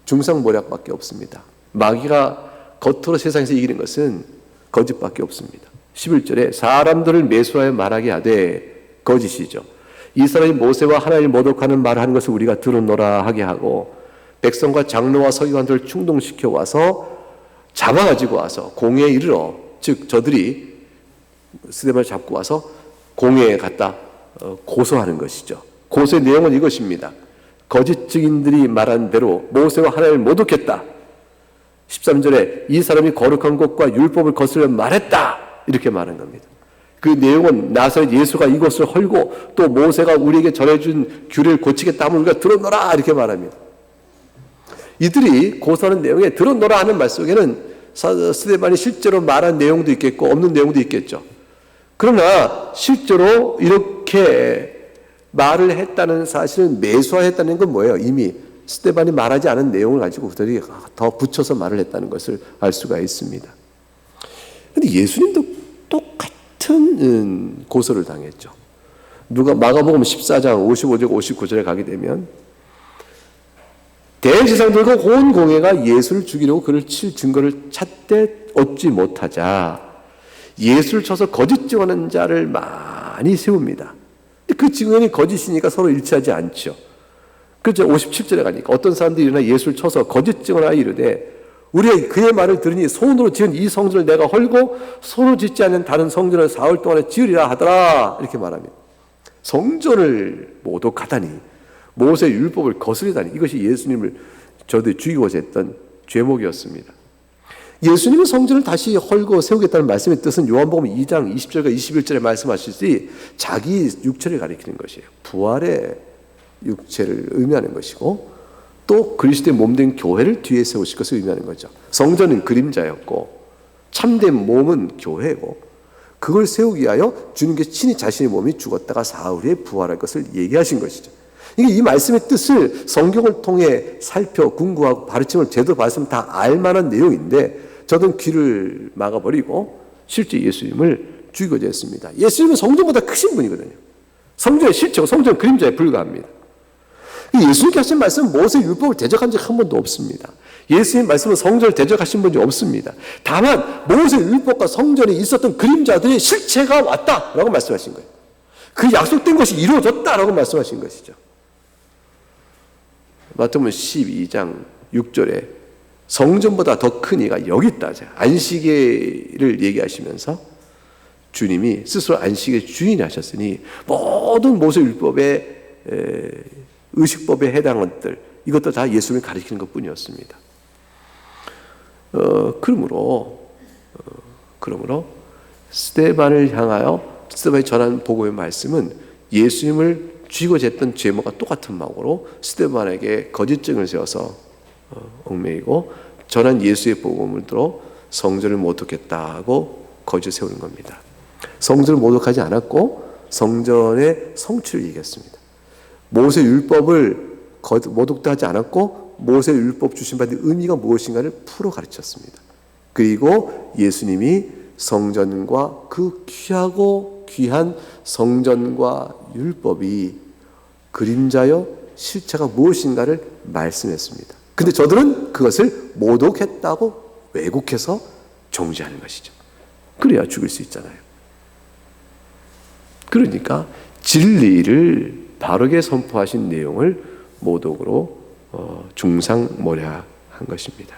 중상모략밖에 없습니다. 마귀가 겉으로 세상에서 이기는 것은 거짓밖에 없습니다. 11절에 사람들을 매수하여 말하게 하되 거짓이죠. 이 사람이 모세와 하나님을 모독하는 말을 하는 것을 우리가 들었노라 하게 하고 백성과 장로와 서기관들을 충동시켜 와서 잡아가지고 와서 공회에 이르러, 즉 저들이 스데반을 잡고 와서 공회에 갖다 고소하는 것이죠. 고소의 내용은 이것입니다. 거짓 증인들이 말한 대로 모세와 하나님을 모독했다. 13절에 이 사람이 거룩한 것과 율법을 거스려 말했다. 이렇게 말한 겁니다. 그 내용은 나사렛 예수가 이것을 헐고 또 모세가 우리에게 전해준 규례를 고치겠다면 우리가 들었노라 이렇게 말합니다. 이들이 고소하는 내용에 들었노라 하는 말 속에는 스데반이 실제로 말한 내용도 있겠고 없는 내용도 있겠죠. 그러나 실제로 이렇게 말을 했다는 사실은 매수화했다는 건 뭐예요? 이미 스데반이 말하지 않은 내용을 가지고 그들이 더 붙여서 말을 했다는 것을 알 수가 있습니다. 그런데 예수님도 똑같은 고소를 당했죠. 마가복음 14장 55절 59절에 가게 되면 대제사장들과 온 공회가 예수를 죽이려고 그를 칠 증거를 찾되 얻지 못하자 예수를 쳐서 거짓 증언하는 자를 많이 세웁니다. 그 증언이 거짓이니까 서로 일치하지 않죠. 그렇죠. 57절에 가니까 어떤 사람들이 일어나 예수를 쳐서 거짓 증언하여 이르되 우리가 그의 말을 들으니 손으로 지은 이 성전을 내가 헐고 손으로 짓지 않은 다른 성전을 4월 동안에 지으리라 하더라 이렇게 말합니다. 성전을 모독하다니 모세의 율법을 거스르다니 이것이 예수님을 저들이 죽이고자 했던 죄목이었습니다. 예수님은 성전을 다시 헐고 세우겠다는 말씀의 뜻은 요한복음 2장 20절과 21절에 말씀하시듯이 자기 육체를 가리키는 것이에요. 부활의 육체를 의미하는 것이고 또 그리스도의 몸된 교회를 뒤에 세우실 것을 의미하는 거죠. 성전은 그림자였고 참된 몸은 교회고 그걸 세우기 위하여 주님께서 친히 자신의 몸이 죽었다가 사흘 후에 부활할 것을 얘기하신 것이죠. 이게 이 말씀의 뜻을 성경을 통해 살펴 궁구하고 가르침을 제대로 받았으면 다 알만한 내용인데 저는 귀를 막아버리고 실제 예수님을 죽이고자 했습니다. 예수님은 성전보다 크신 분이거든요. 성전의 실체고 성전 그림자에 불과합니다. 예수님께 하신 말씀은 모세 율법을 대적한 적 한 번도 없습니다. 예수님 말씀은 성전을 대적하신 분이 없습니다. 다만 모세 율법과 성전에 있었던 그림자들의 실체가 왔다라고 말씀하신 거예요. 그 약속된 것이 이루어졌다라고 말씀하신 것이죠. 마태복음 12장 6절에 성전보다 더 큰 이가 여기 있다. 안식일을 얘기하시면서 주님이 스스로 안식의 주인이 하셨으니 모든 모세 율법의 의식법에 해당한 것들 이것도 다 예수님을 가리키는 것뿐이었습니다. 그러므로 스데반을 향하여 스데반이 전한 복음의 말씀은 예수님을 죽이고자 했던 죄목과 똑같은 마음으로 스데반에게 거짓 증을 세워서 얽매이고 전한 예수의 복음을 들어 성전을 모독했다고 거짓 세우는 겁니다. 성전을 모독하지 않았고 성전의 성취를 얘기했습니다. 모세 율법을 모독도 하지 않았고 모세 율법 주신 바의 의미가 무엇인가를 풀어 가르쳤습니다. 그리고 예수님이 성전과 그 귀하고 귀한 성전과 율법이 그림자여 실체가 무엇인가를 말씀했습니다. 근데 저들은 그것을 모독했다고 왜곡해서 정죄하는 것이죠. 그래야 죽일 수 있잖아요. 그러니까 진리를 바르게 선포하신 내용을 모독으로 중상모략한 것입니다.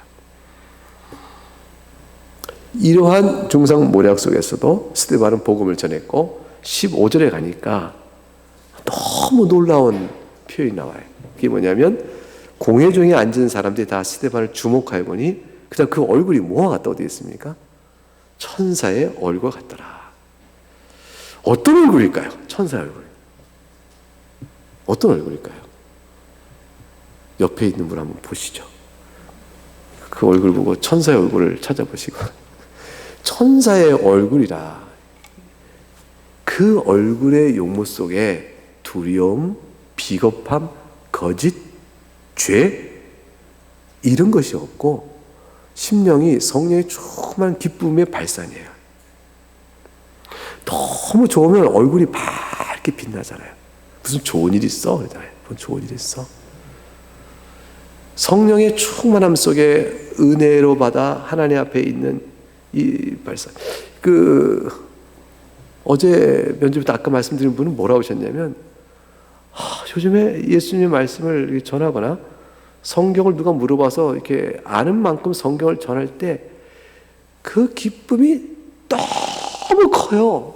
이러한 중상모략 속에서도 스데반은 복음을 전했고 15절에 가니까 너무 놀라운 표현이 나와요. 그게 뭐냐면 공회중에 앉은 사람들이 다 스데반을 주목하여 보니 그냥 그 얼굴이 뭐와 같다고 되어 있습니까? 천사의 얼굴 같더라. 어떤 얼굴일까요? 천사의 얼굴. 어떤 얼굴일까요? 옆에 있는 분 한번 보시죠. 그 얼굴 보고 천사의 얼굴을 찾아보시고 천사의 얼굴이라 그 얼굴의 용모 속에 두려움, 비겁함, 거짓, 죄 이런 것이 없고 심령이 성령의 충만한 기쁨의 발산이에요. 너무 좋으면 얼굴이 밝게 빛나잖아요. 무슨 좋은 일 있어? 그러잖아요. 무슨 좋은 일 있어? 성령의 충만함 속에 은혜로 받아 하나님 앞에 있는 이 발산. 어제 면접부터 아까 말씀드린 분은 뭐라고 하셨냐면 요즘에 예수님의 말씀을 전하거나 성경을 누가 물어봐서 이렇게 아는 만큼 성경을 전할 때 그 기쁨이 너무 커요.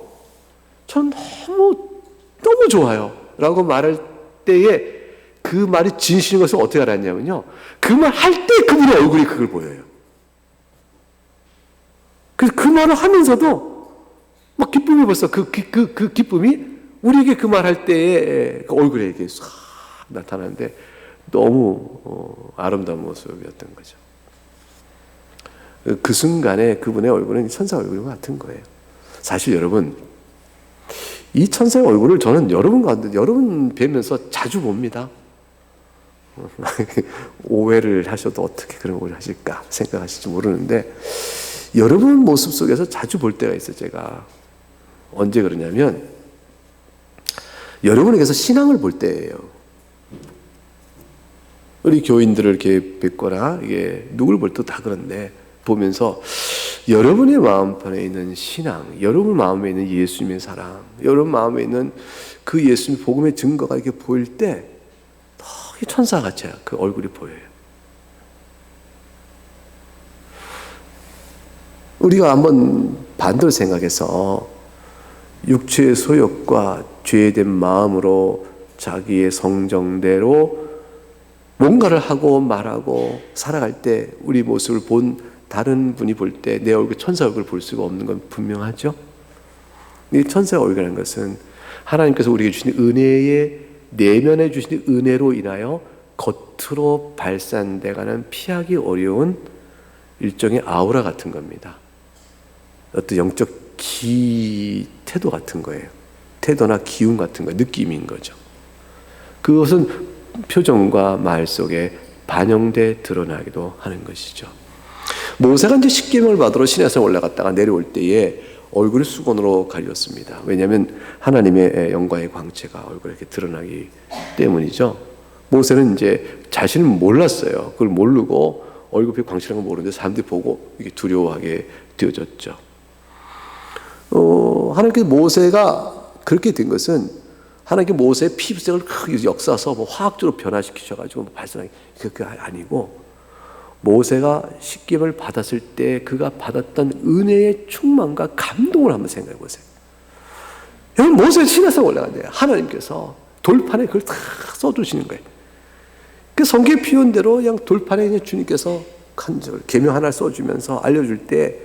전 너무 좋아요. 라고 말할 때에 그 말이 진실인 것을 어떻게 알았냐면요. 그 말 할 때 그분의 얼굴이 그걸 보여요. 그래서 그 말을 하면서도 막 기쁨이 벌써 그 기쁨이 우리에게 그 말 할 때에 그 얼굴에 이렇게 싹 나타나는데 너무 아름다운 모습이었던 거죠. 그 순간에 그분의 얼굴은 천사 얼굴과 같은 거예요. 사실 여러분, 이 천사의 얼굴을 저는 여러분 뵈면서 자주 봅니다. 오해를 하셔도 어떻게 그런 걸 하실까 생각하실지 모르는데, 여러분 모습 속에서 자주 볼 때가 있어요. 제가 언제 그러냐면, 여러분에게서 신앙을 볼 때예요. 우리 교인들을 이렇게 뵙거나 이게 누굴 볼 때 다 그런데, 보면서 여러분의 마음판에 있는 신앙, 여러분 마음에 있는 예수님의 사랑, 여러분 마음에 있는 그 예수님 복음의 증거가 이렇게 보일 때 천사같이 그 얼굴이 보여요. 우리가 한번 반대로 생각해서 육체의 소욕과 죄된 마음으로 자기의 성정대로 뭔가를 하고 말하고 살아갈 때 우리 모습을 본 다른 분이 볼 때 내 얼굴, 천사 얼굴을 볼 수가 없는 건 분명하죠. 이 천사 얼굴이라는 것은 하나님께서 우리에게 주신 은혜의 내면에 주신 은혜로 인하여 겉으로 발산돼가는 피하기 어려운 일종의 아우라 같은 겁니다. 어떤 영적 태도 같은 거예요. 태도나 기운 같은 거, 느낌인 거죠. 그것은 표정과 말 속에 반영돼 드러나기도 하는 것이죠. 모세가 이제 십계명을 받으러 시내산에 올라갔다가 내려올 때에 얼굴을 수건으로 가렸습니다. 왜냐하면 하나님의 영광의 광채가 얼굴에 이렇게 드러나기 때문이죠. 모세는 이제 자신을 몰랐어요. 그걸 모르고 얼굴에 광채라는 걸 모르는데 사람들이 보고 이게 두려워하게 되어졌죠. 하나님께서 모세가 그렇게 된 것은 하나님께 모세의 피부색을 크게 역사서 화학적으로 변화시키셔가지고 발산하기 그게 아니고, 모세가 십계명을 받았을 때 그가 받았던 은혜의 충만과 감동을 한번 생각해 보세요. 여러분, 모세는 시내산 올라간대요. 하나님께서 돌판에 그걸 다 써주시는 거예요. 그 성경에 피운 대로 그냥 돌판에 그냥 주님께서 간절 계명 하나를 써주면서 알려줄 때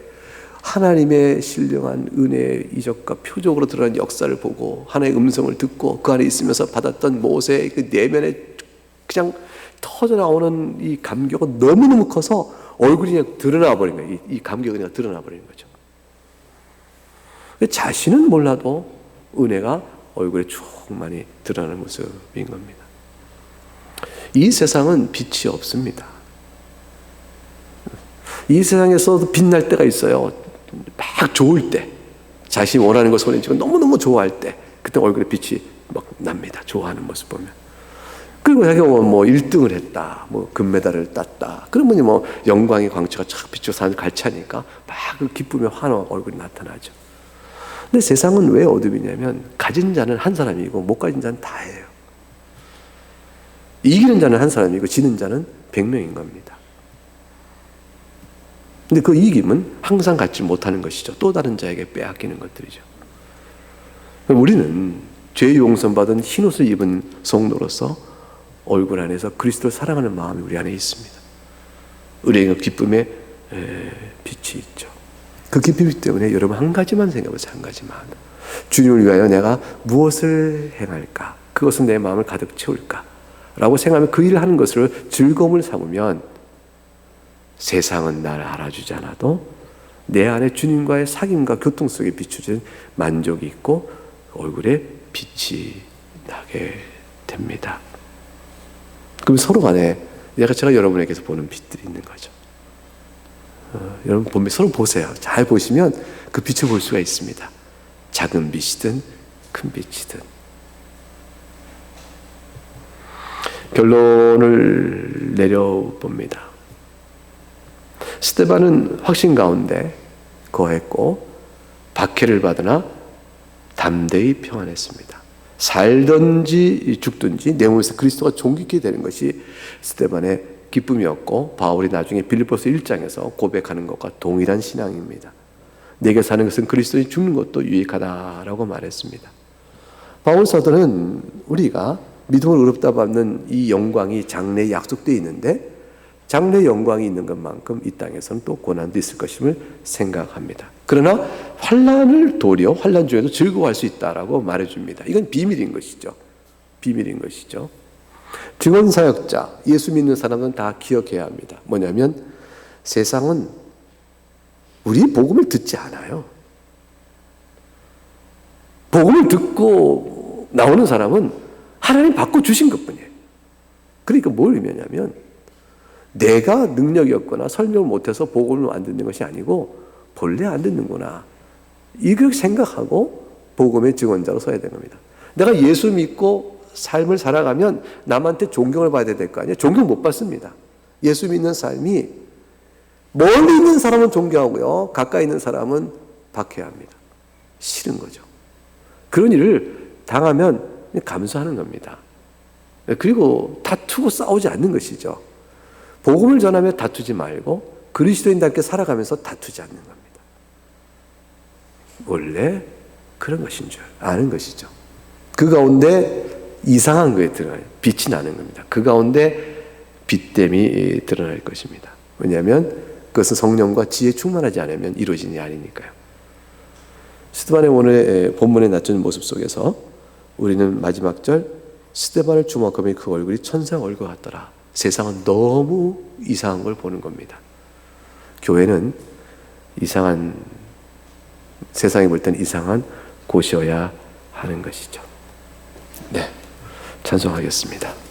하나님의 신령한 은혜의 이적과 표적으로 드러난 역사를 보고 하나님의 음성을 듣고 그 안에 있으면서 받았던 모세의 그 내면에 그냥 터져나오는 이 감격은 너무너무 커서 얼굴이 그냥 드러나 버린 거예요. 이 감격이 그냥 드러나 버리는 거죠. 자신은 몰라도 은혜가 얼굴에 충만히 드러나는 모습인 겁니다. 이 세상은 빛이 없습니다. 이 세상에서도 빛날 때가 있어요. 막 좋을 때, 자신이 원하는 걸 손에 쥐고 너무너무 좋아할 때, 그때 얼굴에 빛이 막 납니다. 좋아하는 모습 보면. 그리고 자기가 뭐 1등을 했다, 뭐 금메달을 땄다, 그러면 뭐 영광의 광채가 쫙 비추고 사람들 갈차니까 막 그 기쁨의 환호 얼굴이 나타나죠. 근데 세상은 왜 어둠이냐면 가진 자는 한 사람이고 못 가진 자는 다예요. 이기는 자는 한 사람이고 지는 자는 100명인 겁니다. 근데 그 이김은 항상 갖지 못하는 것이죠. 또 다른 자에게 빼앗기는 것들이죠. 우리는 죄 용서받은 흰옷을 입은 성도로서 얼굴 안에서 그리스도를 사랑하는 마음이 우리 안에 있습니다. 우리에게 기쁨의 빛이 있죠. 그 기쁨 때문에 여러분 한 가지만 생각해보세요. 한 가지만. 주님을 위하여 내가 무엇을 행할까? 그것은 내 마음을 가득 채울까? 라고 생각하면 그 일을 하는 것을 즐거움을 삼으면 세상은 나를 알아주지 않아도 내 안에 주님과의 사귐과 교통 속에 비추어진 만족이 있고 얼굴에 빛이 나게 됩니다. 그럼 서로 간에 제가 여러분에게서 보는 빛들이 있는 거죠. 여러분 보면 서로 보세요. 잘 보시면 그 빛을 볼 수가 있습니다. 작은 빛이든 큰 빛이든. 결론을 내려봅니다. 스데반은 확신 가운데 거했고 박해를 받으나 담대히 평안했습니다. 살든지 죽든지 내 몸에서 그리스도가 존귀케 되는 것이 스데반의 기쁨이었고, 바울이 나중에 빌립보서 1장에서 고백하는 것과 동일한 신앙입니다. 내게 사는 것은 그리스도인 죽는 것도 유익하다라고 말했습니다. 바울 사도는 우리가 믿음을 의롭다 받는 이 영광이 장래에 약속되어 있는데 장래의 영광이 있는 것만큼 이 땅에서는 또 고난도 있을 것임을 생각합니다. 그러나 환난을 도리어 환난 중에도 즐거워할 수 있다라고 말해줍니다. 이건 비밀인 것이죠. 비밀인 것이죠. 증언사역자, 예수 믿는 사람은 다 기억해야 합니다. 뭐냐면 세상은 우리 복음을 듣지 않아요. 복음을 듣고 나오는 사람은 하나님 바꿔주신 것뿐이에요. 그러니까 뭘 의미하냐면 내가 능력이 없거나 설명을 못해서 복음을 안 듣는 것이 아니고 본래 안 듣는구나. 이걸 생각하고 복음의 증언자로 서야 되는 겁니다. 내가 예수 믿고 삶을 살아가면 남한테 존경을 받아야 될 거 아니에요. 존경 못 받습니다. 예수 믿는 삶이 멀리 있는 사람은 존경하고요. 가까이 있는 사람은 박해야 합니다. 싫은 거죠. 그런 일을 당하면 감수하는 겁니다. 그리고 다투고 싸우지 않는 것이죠. 복음을 전하며 다투지 말고 그리스도인답게 살아가면서 다투지 않는 겁니다. 원래 그런 것인 줄 아는 것이죠. 그 가운데 이상한 거에 드러나요. 빛이 나는 겁니다. 그 가운데 빛됨이 드러날 것입니다. 왜냐하면 그것은 성령과 지혜에 충만하지 않으면 이루어지는 일이 아니니까요. 스데반의 오늘 본문에 낮춘 모습 속에서 우리는 마지막 절 스데반을 주목하며 그 얼굴이 천사 얼굴 같더라. 세상은 너무 이상한 걸 보는 겁니다. 교회는 이상한, 세상이 볼 때는 이상한 곳이어야 하는 것이죠. 네, 찬송하겠습니다.